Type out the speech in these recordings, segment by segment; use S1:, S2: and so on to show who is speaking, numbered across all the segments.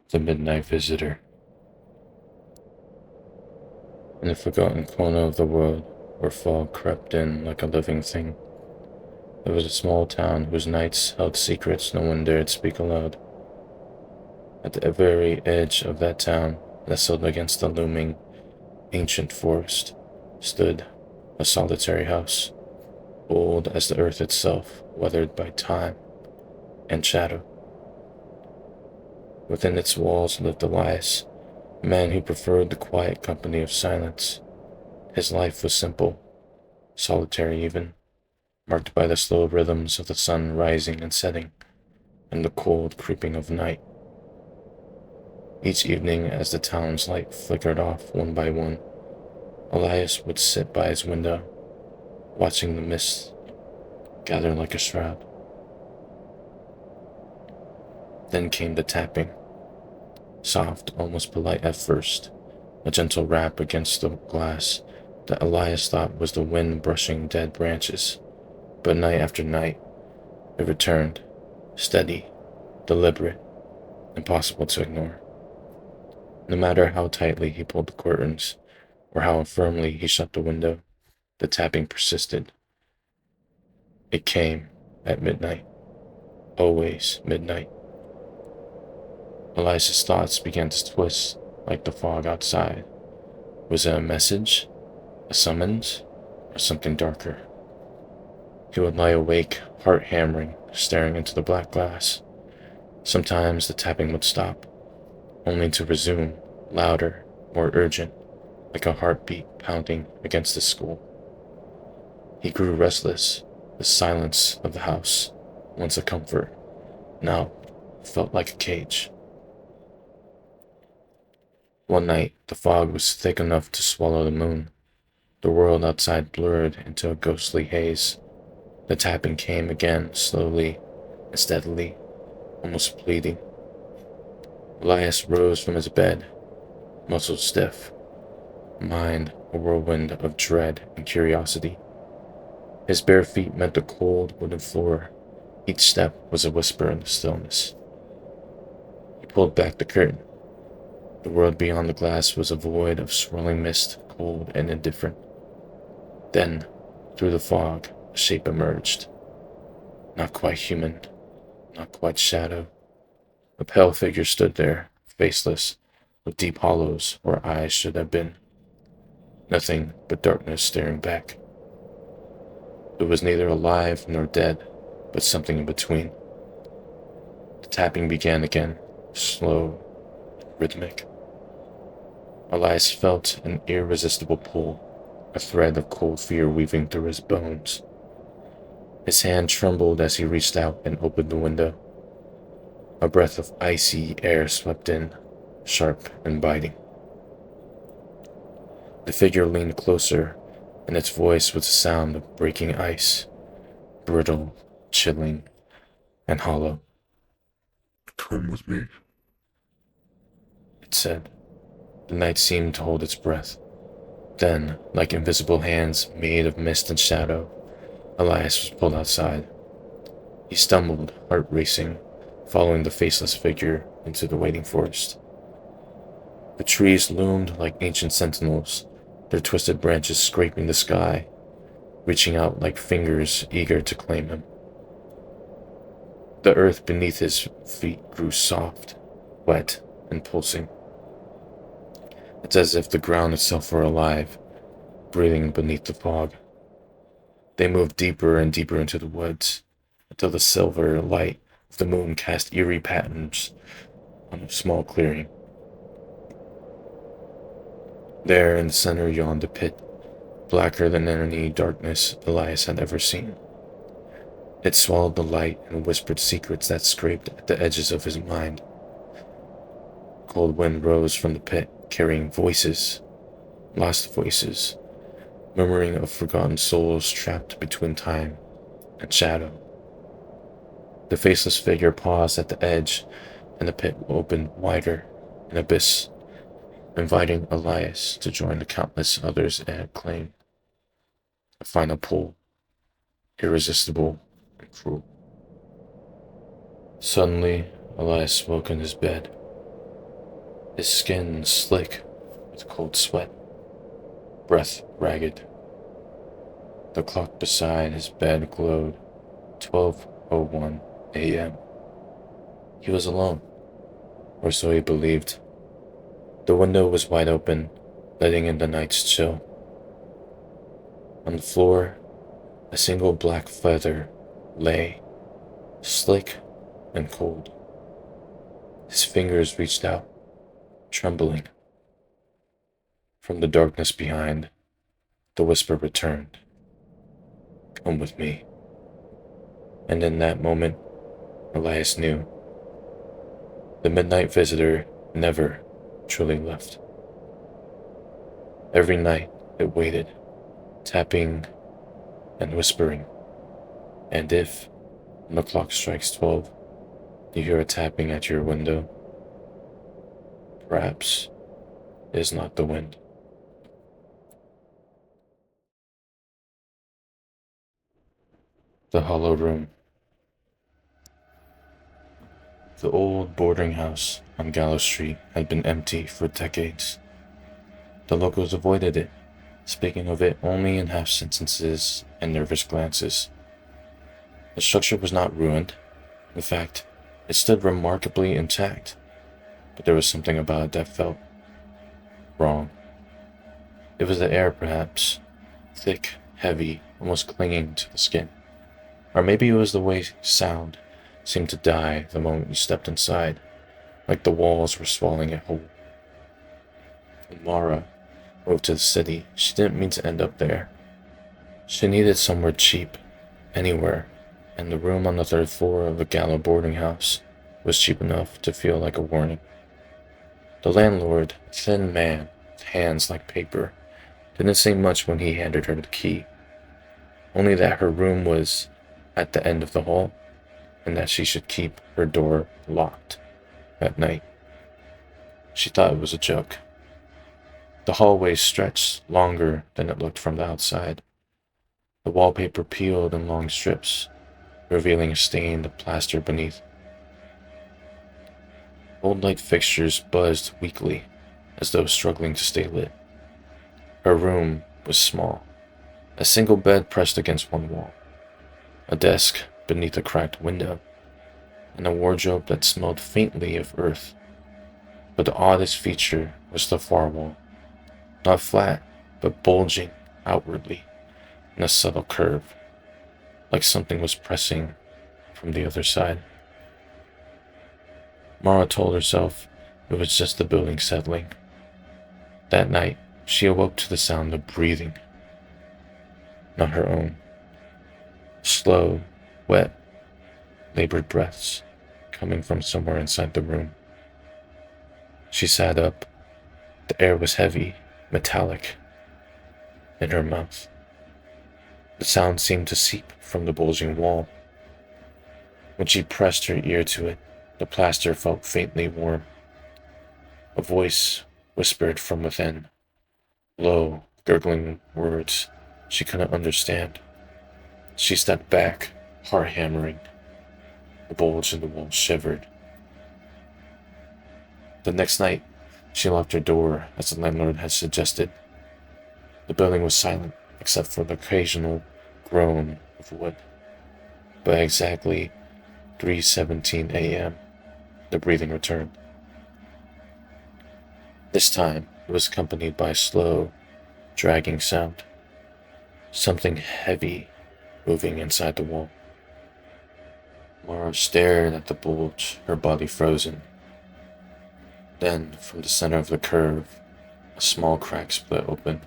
S1: The Midnight Visitor. In a forgotten corner of the world, where fog crept in like a living thing, there was a small town whose nights held secrets no one dared speak aloud. At the very edge of that town, nestled against the looming, ancient forest, stood a solitary house, old as the earth itself, weathered by time and shadow. Within its walls lived Elias, a man who preferred the quiet company of silence. His life was simple, solitary even, marked by the slow rhythms of the sun rising and setting, and the cold creeping of night. Each evening, as the town's light flickered off one by one, Elias would sit by his window, watching the mist gather like a shroud. Then came the tapping, soft, almost polite at first, a gentle rap against the glass that Elias thought was the wind brushing dead branches. But night after night, it returned, steady, deliberate, impossible to ignore. No matter how tightly he pulled the curtains, or how firmly he shut the window, the tapping persisted. It came at midnight, always midnight. Elias's thoughts began to twist like the fog outside. Was it a message, a summons, or something darker? He would lie awake, heart hammering, staring into the black glass. Sometimes the tapping would stop, only to resume, louder, more urgent, like a heartbeat pounding against the skull. He grew restless. The silence of the house, once a comfort, now felt like a cage. One night, the fog was thick enough to swallow the moon. The world outside blurred into a ghostly haze. The tapping came again, slowly and steadily, almost pleading. Elias rose from his bed, muscles stiff, mind a whirlwind of dread and curiosity. His bare feet met the cold wooden floor. Each step was a whisper in the stillness. He pulled back the curtain. The world beyond the glass was a void of swirling mist, cold and indifferent. Then, through the fog, a shape emerged. Not quite human, not quite shadow. A pale figure stood there, faceless, with deep hollows where eyes should have been. Nothing but darkness staring back. It was neither alive nor dead, but something in between. The tapping began again, slow, rhythmic. Elias felt an irresistible pull, a thread of cold fear weaving through his bones. His hand trembled as he reached out and opened the window. A breath of icy air swept in, sharp and biting. The figure leaned closer, and its voice was the sound of breaking ice, brittle, chilling, and hollow.
S2: Come with me.
S1: It said. The night seemed to hold its breath. Then, like invisible hands made of mist and shadow, Elias was pulled outside. He stumbled, heart racing, following the faceless figure into the waiting forest. The trees loomed like ancient sentinels, their twisted branches scraping the sky, reaching out like fingers eager to claim him. The earth beneath his feet grew soft, wet, and pulsing. It's as if the ground itself were alive, breathing beneath the fog. They moved deeper and deeper into the woods, until the silver light of the moon cast eerie patterns on a small clearing. There in the center yawned a pit, blacker than any darkness Elias had ever seen. It swallowed the light and whispered secrets that scraped at the edges of his mind. Cold wind rose from the pit, carrying voices, lost voices, murmuring of forgotten souls trapped between time and shadow. The faceless figure paused at the edge, and the pit opened wider, an abyss, inviting Elias to join the countless others it had claimed. A final pull, irresistible and cruel. Suddenly, Elias woke in his bed. his skin slick with cold sweat, breath ragged. The clock beside his bed glowed 12:01 a.m. He was alone, or so he believed. The window was wide open, letting in the night's chill. On the floor, a single black feather lay, slick and cold. His fingers reached out, trembling. From the darkness behind, the whisper returned. Come with me. And in that moment, Elias knew. The midnight visitor never truly left. Every night it waited, tapping and whispering. And if, when the clock strikes 12, you hear a tapping at your window, perhaps it is not the wind. The Hollow Room. The old boarding house on Gallows Street had been empty for decades. The locals avoided it, speaking of it only in half sentences and nervous glances. The structure was not ruined. In fact, it stood remarkably intact, but there was something about it that felt wrong. It was the air, perhaps, thick, heavy, almost clinging to the skin. Or maybe it was the way sound seemed to die the moment you stepped inside, like the walls were swallowing it whole. When Mara moved to the city, she didn't mean to end up there. She needed somewhere cheap, anywhere, and the room on the third floor of the Gallo boarding house was cheap enough to feel like a warning. The landlord, a thin man with hands like paper, didn't say much when he handed her the key, only that her room was at the end of the hall, and that she should keep her door locked at night. She thought it was a joke. The hallway stretched longer than it looked from the outside. The wallpaper peeled in long strips, revealing a stained plaster beneath. Old light fixtures buzzed weakly, as though struggling to stay lit. Her room was small, a single bed pressed against one wall, a desk beneath a cracked window, and a wardrobe that smelled faintly of earth. But the oddest feature was the far wall, not flat, but bulging outwardly in a subtle curve, like something was pressing from the other side. Mara told herself it was just the building settling. That night, she awoke to the sound of breathing, not her own. Slow, wet, labored breaths coming from somewhere inside the room. She sat up. The air was heavy, metallic, in her mouth. The sound seemed to seep from the bulging wall. When she pressed her ear to it, the plaster felt faintly warm. A voice whispered from within, low, gurgling words she couldn't understand. She stepped back, heart hammering. The bulge in the wall shivered. The next night, she locked her door as the landlord had suggested. The building was silent except for the occasional groan of wood. By exactly 3:17 a.m., the breathing returned. This time, it was accompanied by a slow, dragging sound. Something heavy moving inside the wall. Mara stared at the bulge, her body frozen. Then, from the center of the curve, a small crack split open.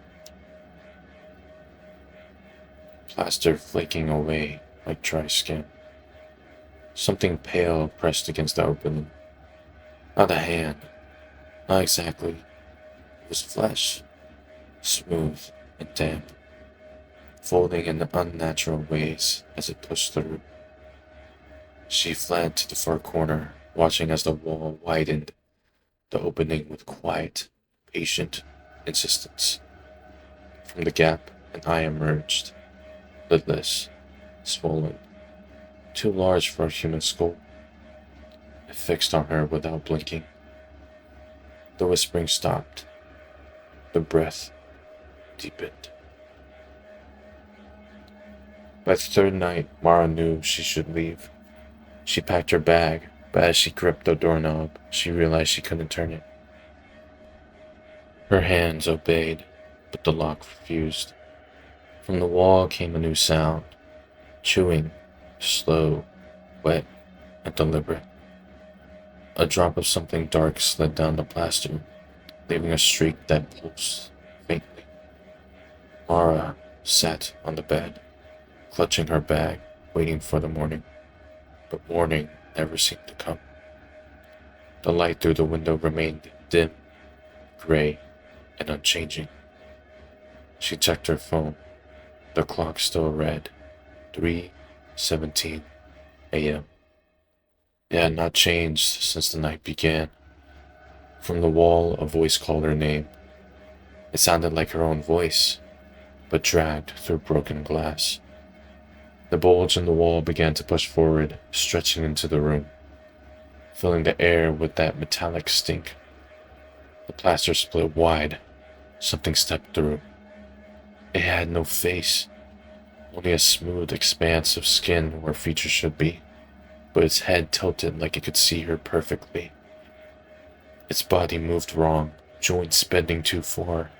S1: Plaster flaking away like dry skin. Something pale pressed against the opening. Not a hand. Not exactly. It was flesh. Smooth and damp, folding in unnatural ways as it pushed through. She fled to the far corner, watching as the wall widened, the opening with quiet, patient insistence. From the gap, an eye emerged, lidless, swollen, too large for a human skull. It fixed on her without blinking. The whispering stopped. The breath deepened. By the third night, Mara knew she should leave. She packed her bag, but as she gripped the doorknob, she realized she couldn't turn it. Her hands obeyed, but the lock refused. From the wall came a new sound, chewing, slow, wet, and deliberate. A drop of something dark slid down the plaster, leaving a streak that pulsed faintly. Mara sat on the bed, clutching her bag, waiting for the morning. But morning never seemed to come. The light through the window remained dim, gray, and unchanging. She checked her phone. The clock still read 3:17 a.m. It had not changed since the night began. From the wall, a voice called her name. It sounded like her own voice, but dragged through broken glass. The bulge in the wall began to push forward, stretching into the room, filling the air with that metallic stink. The plaster split wide. Something stepped through. It had no face, only a smooth expanse of skin where features should be, but its head tilted like it could see her perfectly. Its body moved wrong, joints bending too far,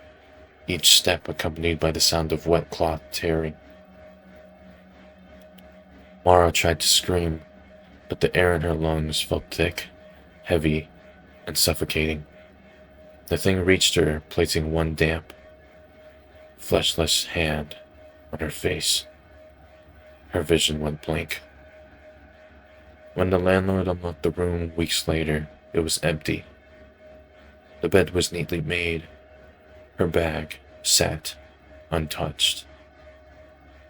S1: each step accompanied by the sound of wet cloth tearing. Mara tried to scream, but the air in her lungs felt thick, heavy, and suffocating. The thing reached her, placing one damp, fleshless hand on her face. Her vision went blank. When the landlord unlocked the room weeks later, it was empty. The bed was neatly made. Her bag sat untouched.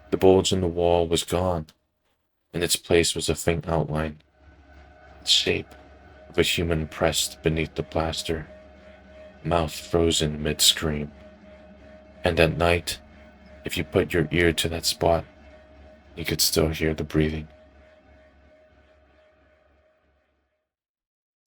S1: The bulge in the wall was gone. In its place was a faint outline, the shape of a human pressed beneath the plaster, mouth frozen mid-scream. And at night, if you put your ear to that spot, you could still hear the breathing.